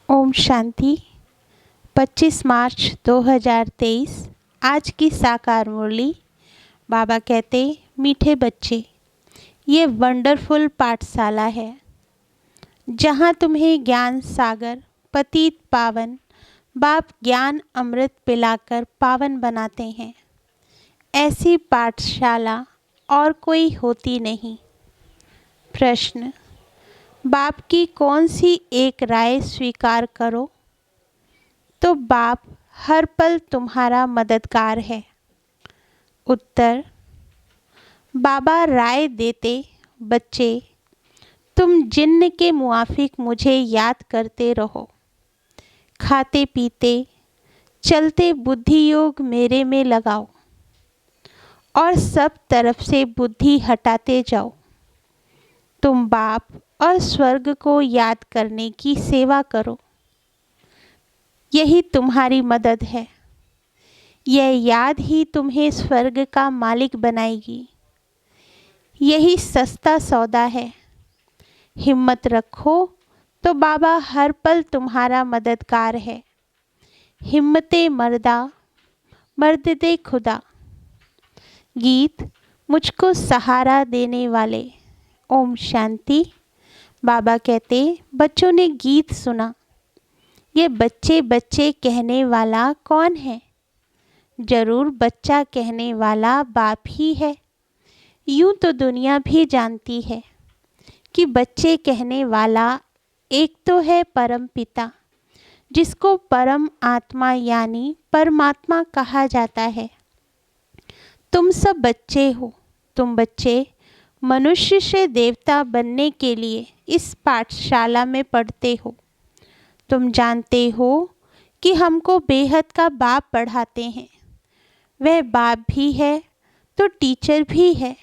ओम शांति। 25 मार्च 2023 आज की साकार मुरली। बाबा कहते, मीठे बच्चे, ये वंडरफुल पाठशाला है जहाँ तुम्हें ज्ञान सागर पतित पावन बाप ज्ञान अमृत पिलाकर पावन बनाते हैं। ऐसी पाठशाला और कोई होती नहीं। प्रश्न, बाप की कौन सी एक राय स्वीकार करो? तो बाप हर पल तुम्हारा मददगार है। उत्तर, बाबा राय देते, बच्चे तुम जिन्न के मुआफिक मुझे याद करते रहो। खाते पीते चलते बुद्धि योग मेरे में लगाओ और सब तरफ से बुद्धि हटाते जाओ। तुम बाप और स्वर्ग को याद करने की सेवा करो। यही तुम्हारी मदद है। यह याद ही तुम्हें स्वर्ग का मालिक बनाएगी। यही सस्ता सौदा है। हिम्मत रखो तो बाबा हर पल तुम्हारा मददगार है। हिम्मते मर्दा मर्द दे खुदा। गीत मुझको सहारा देने वाले। ओम शांति। बाबा कहते, बच्चों ने गीत सुना। ये बच्चे बच्चे कहने वाला कौन है? जरूर बच्चा कहने वाला बाप ही है। यूं तो दुनिया भी जानती है कि बच्चे कहने वाला एक तो है परम पिता, जिसको परम आत्मा यानी परमात्मा कहा जाता है। तुम सब बच्चे हो। तुम बच्चे मनुष्य से देवता बनने के लिए इस पाठशाला में पढ़ते हो। तुम जानते हो कि हमको बेहद का बाप पढ़ाते हैं। वह बाप भी है तो टीचर भी है।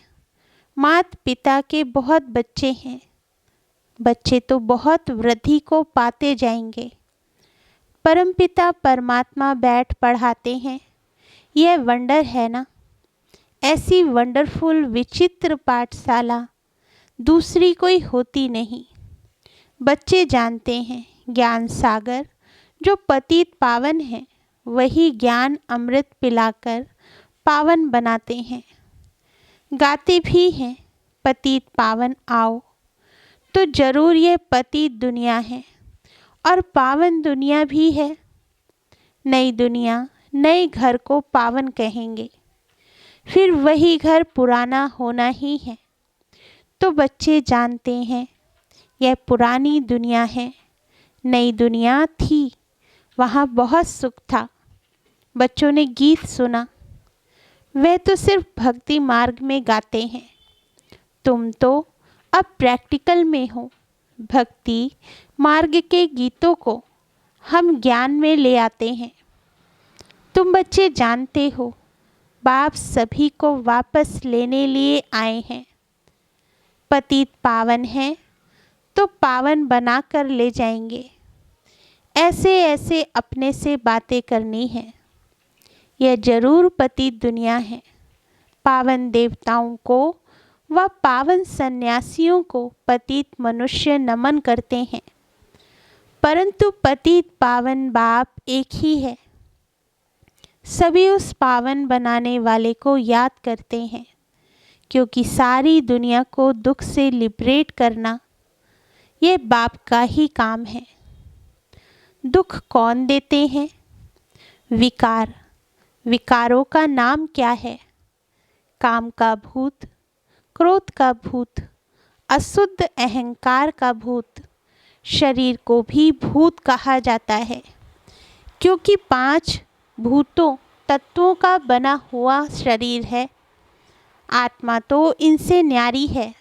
माता पिता के बहुत बच्चे हैं। बच्चे तो बहुत वृद्धि को पाते जाएंगे। परमपिता परमात्मा बैठ पढ़ाते हैं। यह वंडर है ना। ऐसी वंडरफुल विचित्र पाठशाला दूसरी कोई होती नहीं। बच्चे जानते हैं ज्ञान सागर जो पतित पावन है, वही ज्ञान अमृत पिलाकर पावन बनाते हैं। गाते भी हैं, पतित पावन आओ। तो जरूर ये पतित दुनिया है और पावन दुनिया भी है। नई दुनिया नए घर को पावन कहेंगे। फिर वही घर पुराना होना ही है। तो बच्चे जानते हैं यह पुरानी दुनिया है। नई दुनिया थी, वहाँ बहुत सुख था। बच्चों ने गीत सुना। वे तो सिर्फ भक्ति मार्ग में गाते हैं। तुम तो अब प्रैक्टिकल में हो। भक्ति मार्ग के गीतों को हम ज्ञान में ले आते हैं। तुम बच्चे जानते हो बाप सभी को वापस लेने लिए आए हैं। पतित पावन है तो पावन बना कर ले जाएंगे। ऐसे ऐसे अपने से बातें करनी है। यह जरूर पतित दुनिया है। पावन देवताओं को व पावन सन्यासियों को पतित मनुष्य नमन करते हैं, परंतु पतित पावन बाप एक ही है। सभी उस पावन बनाने वाले को याद करते हैं, क्योंकि सारी दुनिया को दुख से लिबरेट करना ये बाप का ही काम है। दुख कौन देते हैं? विकार। विकारों का नाम क्या है? काम का भूत, क्रोध का भूत, अशुद्ध अहंकार का भूत। शरीर को भी भूत कहा जाता है, क्योंकि 5 भूतों तत्वों का बना हुआ शरीर है। आत्मा तो इनसे न्यारी है।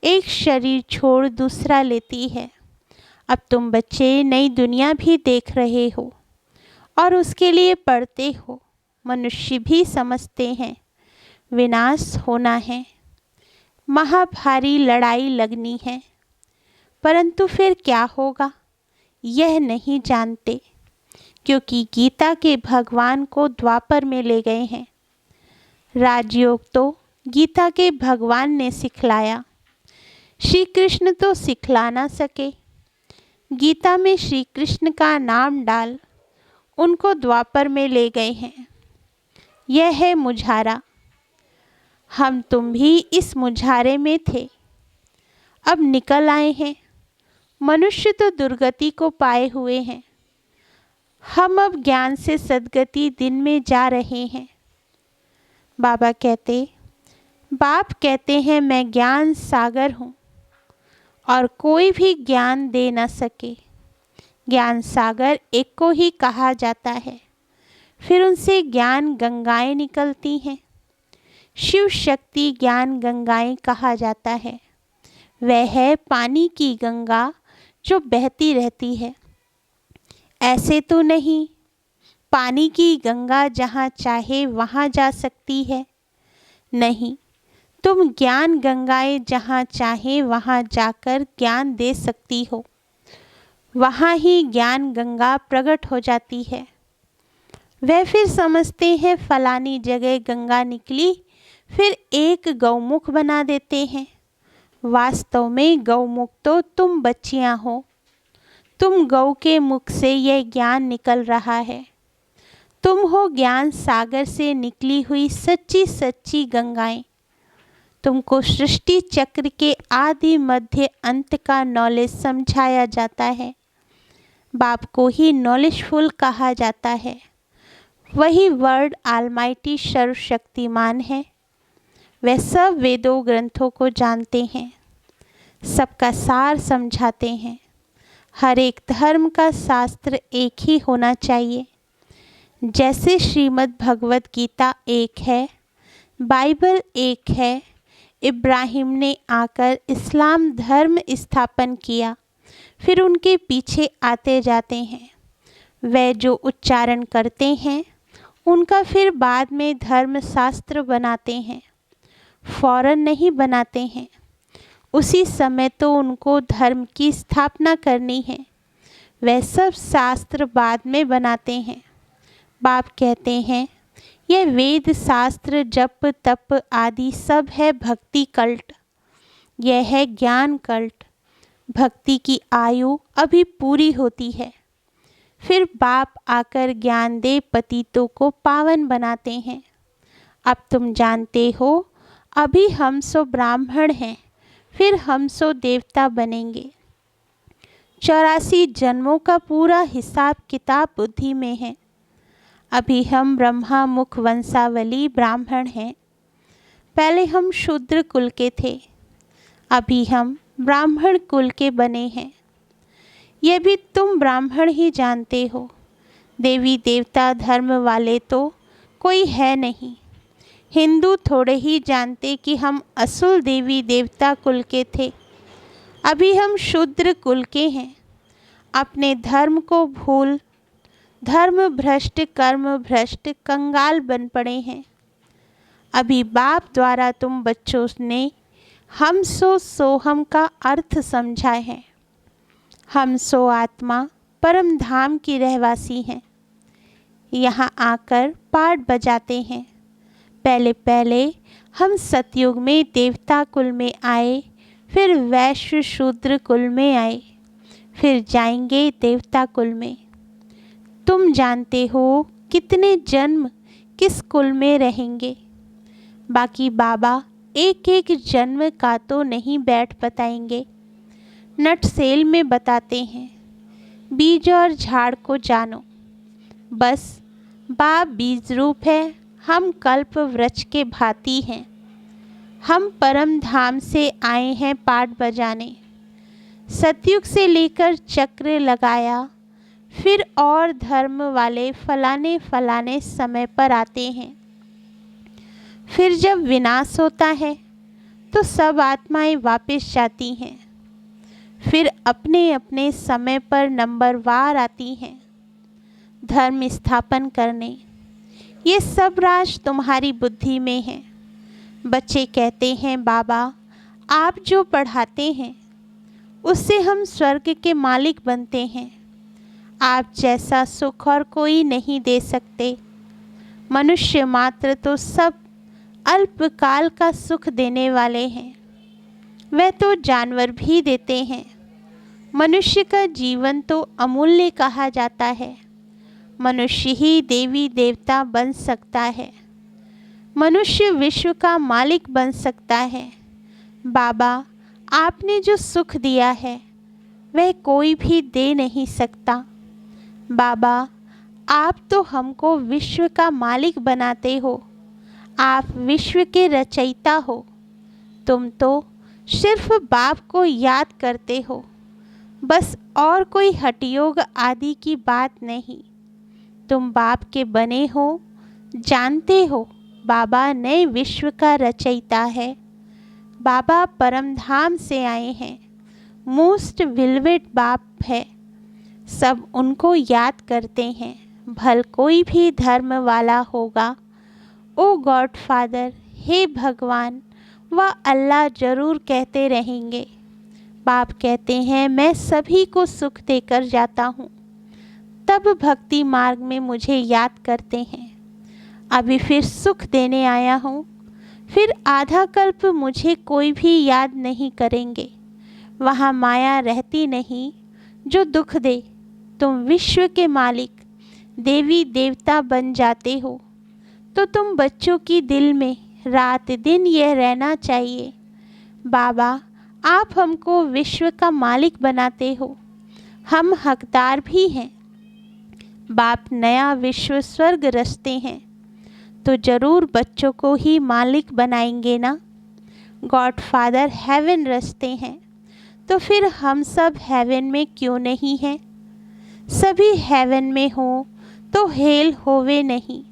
एक शरीर छोड़ दूसरा लेती है। अब तुम बच्चे नई दुनिया भी देख रहे हो और उसके लिए पढ़ते हो। मनुष्य भी समझते हैं विनाश होना है, महाभारी लड़ाई लगनी है, परंतु फिर क्या होगा यह नहीं जानते, क्योंकि गीता के भगवान को द्वापर में ले गए हैं। राजयोग तो गीता के भगवान ने सिखलाया। श्री कृष्ण तो सिखला ना सके। गीता में श्री कृष्ण का नाम डाल उनको द्वापर में ले गए हैं। यह है मुझारा। हम तुम भी इस मुझारे में थे, अब निकल आए हैं। मनुष्य तो दुर्गति को पाए हुए हैं, हम अब ज्ञान से सद्गति दिन में जा रहे हैं। बाप कहते हैं मैं ज्ञान सागर हूँ और कोई भी ज्ञान दे न सके। ज्ञान सागर एक को ही कहा जाता है, फिर उनसे ज्ञान गंगाएं निकलती हैं। शिव शक्ति ज्ञान गंगाएं कहा जाता है। वह है पानी की गंगा जो बहती रहती है। ऐसे तो नहीं पानी की गंगा जहाँ चाहे वहाँ जा सकती है। नहीं, तुम ज्ञान गंगाएं जहाँ चाहे वहाँ जाकर ज्ञान दे सकती हो। वहाँ ही ज्ञान गंगा प्रकट हो जाती है। वह फिर समझते हैं फलानी जगह गंगा निकली, फिर एक गौमुख बना देते हैं। वास्तव में गौमुख तो तुम बच्चियाँ हो। तुम गौ के मुख से यह ज्ञान निकल रहा है। तुम हो ज्ञान सागर से निकली हुई सच्ची सच्ची गंगाएं। तुमको सृष्टि चक्र के आदि मध्य अंत का नॉलेज समझाया जाता है। बाप को ही नॉलेजफुल कहा जाता है। वही वर्ड ऑलमाइटी सर्वशक्तिमान है। वे सब वेदों ग्रंथों को जानते हैं, सबका सार समझाते हैं। हर एक धर्म का शास्त्र एक ही होना चाहिए। जैसे श्रीमद् भगवत गीता एक है, बाइबल एक है। इब्राहिम ने आकर इस्लाम धर्म स्थापन किया, फिर उनके पीछे आते जाते हैं। वे जो उच्चारण करते हैं उनका फिर बाद में धर्म शास्त्र बनाते हैं, फौरन नहीं बनाते हैं। उसी समय तो उनको धर्म की स्थापना करनी है। वह सब शास्त्र बाद में बनाते हैं। बाप कहते हैं यह वेद शास्त्र जप तप आदि सब है भक्ति कल्ट। यह है ज्ञान कल्ट। भक्ति की आयु अभी पूरी होती है, फिर बाप आकर ज्ञान दे पतितों को पावन बनाते हैं। अब तुम जानते हो अभी हम सो ब्राह्मण हैं, फिर हम सो देवता बनेंगे। 84 जन्मों का पूरा हिसाब किताब बुद्धि में है। अभी हम ब्रह्मा मुख वंशावली ब्राह्मण हैं। पहले हम शूद्र कुल के थे, अभी हम ब्राह्मण कुल के बने हैं। यह भी तुम ब्राह्मण ही जानते हो। देवी देवता धर्म वाले तो कोई है नहीं। हिंदू थोड़े ही जानते कि हम असुल देवी देवता कुल के थे। अभी हम शूद्र कुल के हैं। अपने धर्म को भूल धर्म भ्रष्ट कर्म भ्रष्ट कंगाल बन पड़े हैं। अभी बाप द्वारा तुम बच्चों ने हम सो सोहम का अर्थ समझा है। हम सो आत्मा परम धाम की रहवासी हैं। यहाँ आकर पाठ बजाते हैं। पहले पहले हम सतयुग में देवता कुल में आए, फिर वैश्य शूद्र कुल में आए, फिर जाएंगे देवता कुल में। तुम जानते हो कितने जन्म किस कुल में रहेंगे। बाकी बाबा एक एक जन्म का तो नहीं बैठ बताएंगे, नट सेल में बताते हैं। बीज और झाड़ को जानो। बस बाप बीज रूप है, हम कल्प वृक्ष के भांति हैं। हम परम धाम से आए हैं पाठ बजाने। सतयुग से लेकर चक्र लगाया, फिर और धर्म वाले फलाने फलाने समय पर आते हैं। फिर जब विनाश होता है तो सब आत्माएं वापस जाती हैं, फिर अपने अपने समय पर नंबरवार आती हैं धर्म स्थापन करने। ये सब राज तुम्हारी बुद्धि में है। बच्चे कहते हैं बाबा आप जो पढ़ाते हैं उससे हम स्वर्ग के मालिक बनते हैं। आप जैसा सुख और कोई नहीं दे सकते। मनुष्य मात्र तो सब अल्पकाल का सुख देने वाले हैं। वह तो जानवर भी देते हैं। मनुष्य का जीवन तो अमूल्य कहा जाता है। मनुष्य ही देवी देवता बन सकता है। मनुष्य विश्व का मालिक बन सकता है। बाबा, आपने जो सुख दिया है वह कोई भी दे नहीं सकता। बाबा, आप तो हमको विश्व का मालिक बनाते हो। आप विश्व के रचयिता हो। तुम तो सिर्फ बाप को याद करते हो, बस, और कोई हठयोग आदि की बात नहीं। तुम बाप के बने हो, जानते हो बाबा नए विश्व का रचयिता है। बाबा परम धाम से आए हैं। मोस्ट विलवेट बाप है। सब उनको याद करते हैं, भल कोई भी धर्म वाला होगा। ओ गॉड फादर, हे भगवान व अल्लाह जरूर कहते रहेंगे। बाप कहते हैं मैं सभी को सुख देकर जाता हूँ। तब भक्ति मार्ग में मुझे याद करते हैं। अभी फिर सुख देने आया हूँ। फिर आधा कल्प मुझे कोई भी याद नहीं करेंगे। वहाँ माया रहती नहीं जो दुख दे। तुम विश्व के मालिक देवी देवता बन जाते हो तो तुम बच्चों की दिल में रात दिन यह रहना चाहिए, बाबा आप हमको विश्व का मालिक बनाते हो। हम हकदार भी हैं। बाप नया विश्व स्वर्ग रचते हैं तो जरूर बच्चों को ही मालिक बनाएंगे ना। गॉड फादर हेवन रचते हैं तो फिर हम सब हेवन में क्यों नहीं हैं? सभी हेवन में हो तो हेल होवे नहीं।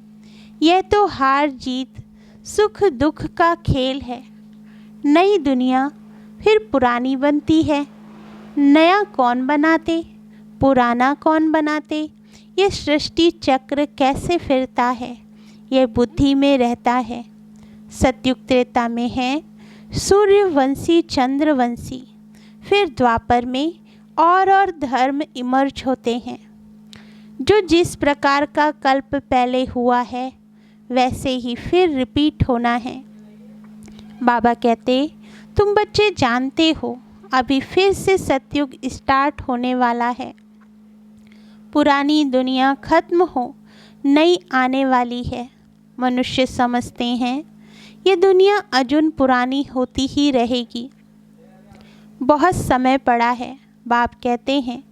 यह तो हार जीत सुख दुख का खेल है। नई दुनिया फिर पुरानी बनती है। नया कौन बनाते, पुराना कौन बनाते? ये सृष्टि चक्र कैसे फिरता है, यह बुद्धि में रहता है। सतयुग त्रेता में है सूर्यवंशी चंद्रवंशी, फिर द्वापर में और धर्म इमर्ज होते हैं। जो जिस प्रकार का कल्प पहले हुआ है वैसे ही फिर रिपीट होना है। बाबा कहते तुम बच्चे जानते हो अभी फिर से सतयुग स्टार्ट होने वाला है। पुरानी दुनिया खत्म हो, नई आने वाली है। मनुष्य समझते हैं ये दुनिया अजुन पुरानी होती ही रहेगी। बहुत समय पड़ा है। बाप कहते हैं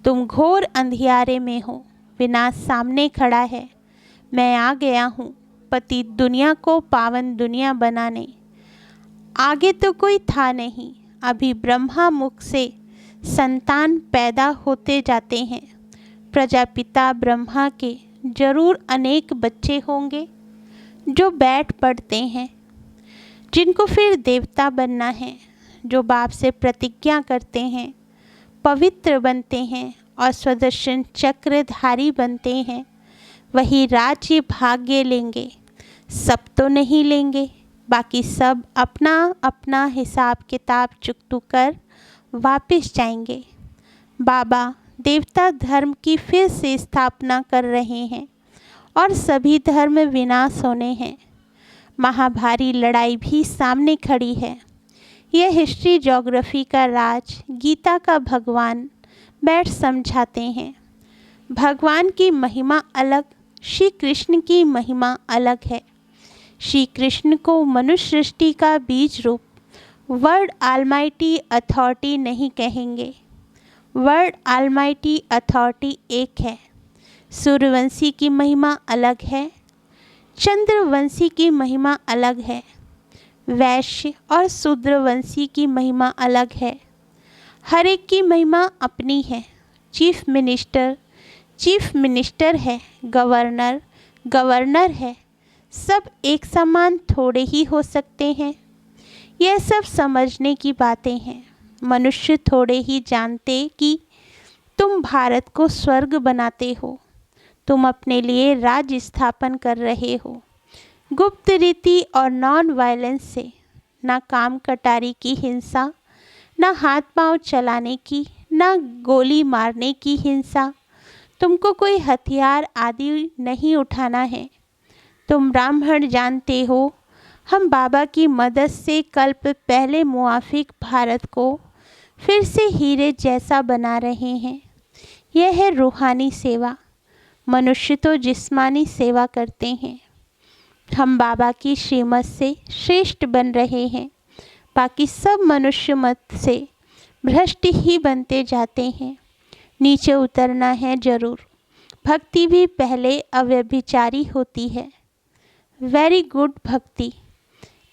तुम घोर अंधियारे में हो, विनाश सामने खड़ा है। मैं आ गया हूँ पतित दुनिया को पावन दुनिया बनाने। आगे तो कोई था नहीं। अभी ब्रह्मा मुख से संतान पैदा होते जाते हैं। प्रजापिता ब्रह्मा के जरूर अनेक बच्चे होंगे जो बैठ पड़ते हैं, जिनको फिर देवता बनना है, जो बाप से प्रतिज्ञा करते हैं, पवित्र बनते हैं और स्वदर्शन चक्रधारी बनते हैं। वही राज्य भाग्य लेंगे। सब तो नहीं लेंगे, बाकी सब अपना अपना हिसाब किताब चुकतू कर वापस जाएंगे। बाबा देवता धर्म की फिर से स्थापना कर रहे हैं और सभी धर्म विनाश होने हैं। महाभारी लड़ाई भी सामने खड़ी है। यह हिस्ट्री ज्योग्राफी का राज गीता का भगवान बैठ समझाते हैं। भगवान की महिमा अलग, श्री कृष्ण की महिमा अलग है। श्री कृष्ण को मनुष्य सृष्टि का बीज रूप वर्ड आलमाइटी अथॉरिटी नहीं कहेंगे। वर्ड आलमाइटी अथॉरिटी एक है। सूर्यवंशी की महिमा अलग है, चंद्रवंशी की महिमा अलग है, वैश्य और शूद्रवंशी की महिमा अलग है। हर एक की महिमा अपनी है। चीफ मिनिस्टर है, गवर्नर गवर्नर है। सब एक समान थोड़े ही हो सकते हैं। यह सब समझने की बातें हैं। मनुष्य थोड़े ही जानते कि तुम भारत को स्वर्ग बनाते हो। तुम अपने लिए राज्य स्थापन कर रहे हो। गुप्त रीति और नॉन वायलेंस से, ना काम कटारी की हिंसा, ना हाथ पांव चलाने की, ना गोली मारने की हिंसा। तुमको कोई हथियार आदि नहीं उठाना है। तुम ब्राह्मण जानते हो हम बाबा की मदद से कल्प पहले मुआफिक भारत को फिर से हीरे जैसा बना रहे हैं। यह है रूहानी सेवा। मनुष्य तो जिस्मानी सेवा करते हैं। हम बाबा की श्रीमत से श्रेष्ठ बन रहे हैं। बाकी सब मनुष्य मत से भ्रष्ट ही बनते जाते हैं। नीचे उतरना है जरूर। भक्ति भी पहले अव्यभिचारी होती है। वेरी गुड भक्ति।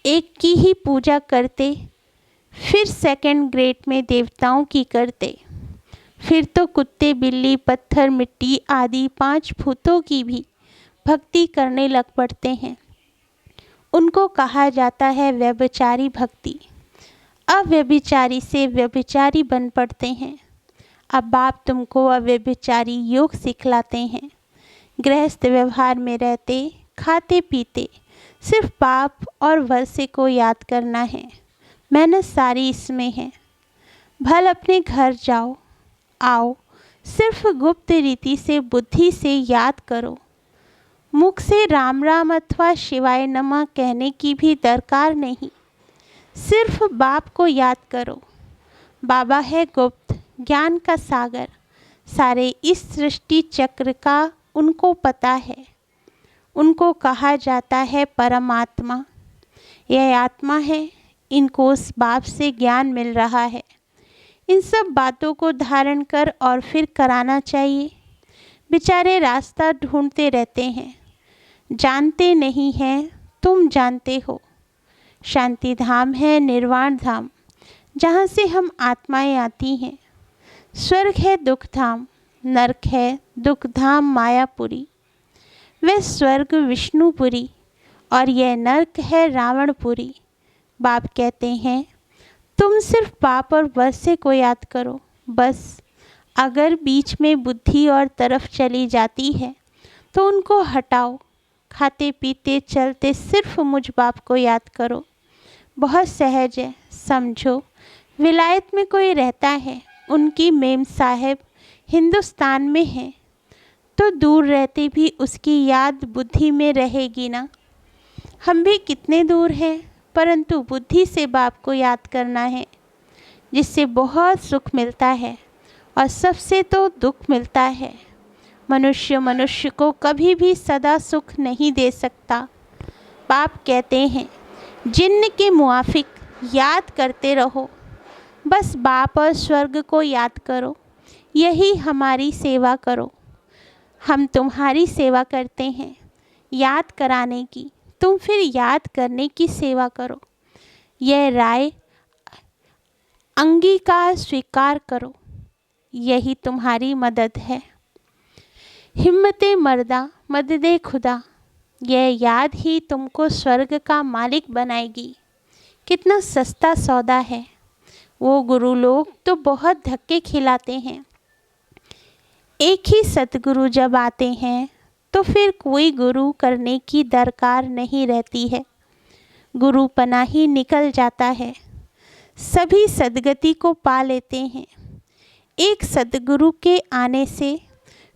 एक की ही पूजा करते, फिर सेकंड ग्रेड में देवताओं की करते, फिर तो कुत्ते बिल्ली पत्थर मिट्टी आदि 5 भूतों की भी भक्ति करने लग पड़ते हैं। उनको कहा जाता है व्यभिचारी भक्ति। अव्यभिचारी से व्यभिचारी बन पड़ते हैं। अब बाप तुमको अव्यभिचारी योग सिखलाते हैं। गृहस्थ व्यवहार में रहते खाते पीते सिर्फ बाप और वर्षे को याद करना है। मेहनत सारी इसमें है। भल अपने घर जाओ आओ, सिर्फ गुप्त रीति से बुद्धि से याद करो। मुख से राम राम अथवा शिवाय नमः कहने की भी दरकार नहीं। सिर्फ बाप को याद करो। बाबा है गुप्त ज्ञान का सागर। सारे इस सृष्टि चक्र का उनको पता है। उनको कहा जाता है परमात्मा। यह आत्मा है। इनको उस बाप से ज्ञान मिल रहा है। इन सब बातों को धारण कर और फिर कराना चाहिए। बेचारे रास्ता ढूंढते रहते हैं। जानते नहीं हैं, तुम जानते हो। शांति धाम है निर्वाण धाम, जहाँ से हम आत्माएं आती हैं। स्वर्ग है दुख धाम, नरक है दुख धाम मायापुरी। वह स्वर्ग विष्णुपुरी और यह नरक है रावणपुरी। बाप कहते हैं तुम सिर्फ बाप और वर्षे को याद करो बस। अगर बीच में बुद्धि और तरफ चली जाती है तो उनको हटाओ। खाते पीते चलते सिर्फ मुझ बाप को याद करो। बहुत सहज है, समझो। विलायत में कोई रहता है, उनकी मेम साहेब हिंदुस्तान में है, तो दूर रहते भी उसकी याद बुद्धि में रहेगी ना। हम भी कितने दूर हैं, परंतु बुद्धि से बाप को याद करना है, जिससे बहुत सुख मिलता है और सबसे तो दुख मिलता है। मनुष्य को कभी भी सदा सुख नहीं दे सकता। बाप कहते हैं जिन्न के मुआफिक याद करते रहो। बस बाप और स्वर्ग को याद करो। यही हमारी सेवा करो। हम तुम्हारी सेवा करते हैं याद कराने की। तुम फिर याद करने की सेवा करो। यह राय अंगीकार स्वीकार करो। यही तुम्हारी मदद है। हिम्मते मर्दा मददे खुदा। यह याद ही तुमको स्वर्ग का मालिक बनाएगी। कितना सस्ता सौदा है। वो गुरु लोग तो बहुत धक्के खिलाते हैं। एक ही सतगुरु जब आते हैं तो फिर कोई गुरु करने की दरकार नहीं रहती है। गुरु पना ही निकल जाता है। सभी सदगति को पा लेते हैं। एक सदगुरु के आने से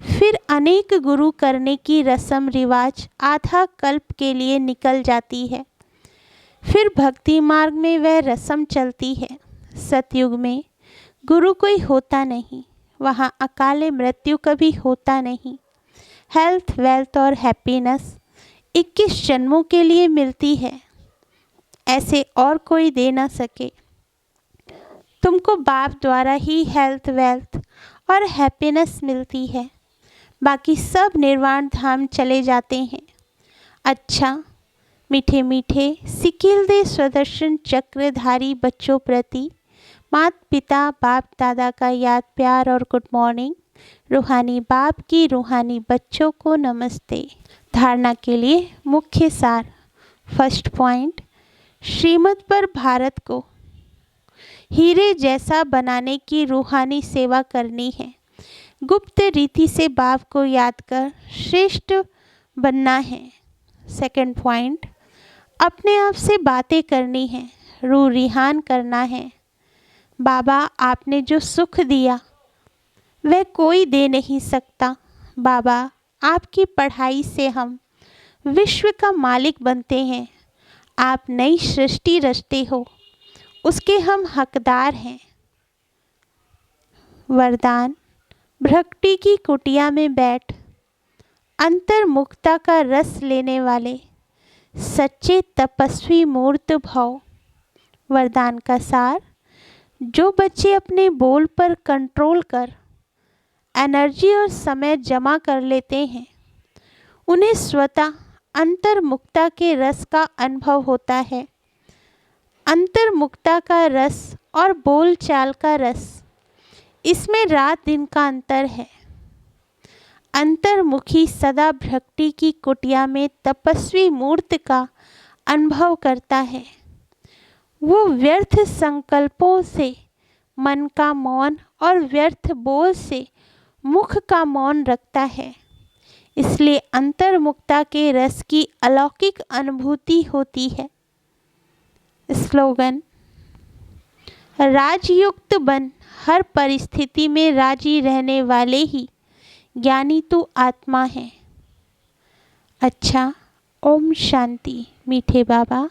फिर अनेक गुरु करने की रस्म रिवाज आधा कल्प के लिए निकल जाती है। फिर भक्ति मार्ग में वह रस्म चलती है। सतयुग में गुरु कोई होता नहीं। वहाँ अकाले मृत्यु कभी होता नहीं। हेल्थ वेल्थ और हैप्पीनेस 21 जन्मों के लिए मिलती है। ऐसे और कोई दे ना सके। तुमको बाप द्वारा ही हेल्थ वेल्थ और हैप्पीनेस मिलती है। बाकी सब निर्वाण धाम चले जाते हैं। अच्छा, मीठे मीठे सिकिल दे स्वदर्शन चक्रधारी बच्चों प्रति माता पिता बाप दादा का याद प्यार और गुड मॉर्निंग। रूहानी बाप की रूहानी बच्चों को नमस्ते। धारणा के लिए मुख्य सार। फर्स्ट पॉइंट, श्रीमत पर भारत को हीरे जैसा बनाने की रूहानी सेवा करनी है। गुप्त रीति से बाप को याद कर श्रेष्ठ बनना है। सेकंड पॉइंट, अपने आप से बातें करनी है, रूह रिहान करना है। बाबा आपने जो सुख दिया वह कोई दे नहीं सकता। बाबा आपकी पढ़ाई से हम विश्व का मालिक बनते हैं। आप नई सृष्टि रचते हो, उसके हम हकदार हैं। वरदान। भ्रक्ति की कुटिया में बैठ अंतर्मुखता का रस लेने वाले सच्चे तपस्वी मूर्त भव। वरदान का सार। जो बच्चे अपने बोल पर कंट्रोल कर एनर्जी और समय जमा कर लेते हैं, उन्हें स्वतः अंतर्मुखता के रस का अनुभव होता है। अंतर्मुखता का रस और बोलचाल का रस, इसमें रात दिन का अंतर है। अंतर्मुखी सदा भक्ति की कुटिया में तपस्वी मूर्त का अनुभव करता है। वो व्यर्थ संकल्पों से मन का मौन और व्यर्थ बोल से मुख का मौन रखता है। इसलिए अंतर्मुखता के रस की अलौकिक अनुभूति होती है। स्लोगन। राजयुक्त बन हर परिस्थिति में राजी रहने वाले ही ज्ञानी तू आत्मा है। अच्छा, ओम शांति मीठे बाबा।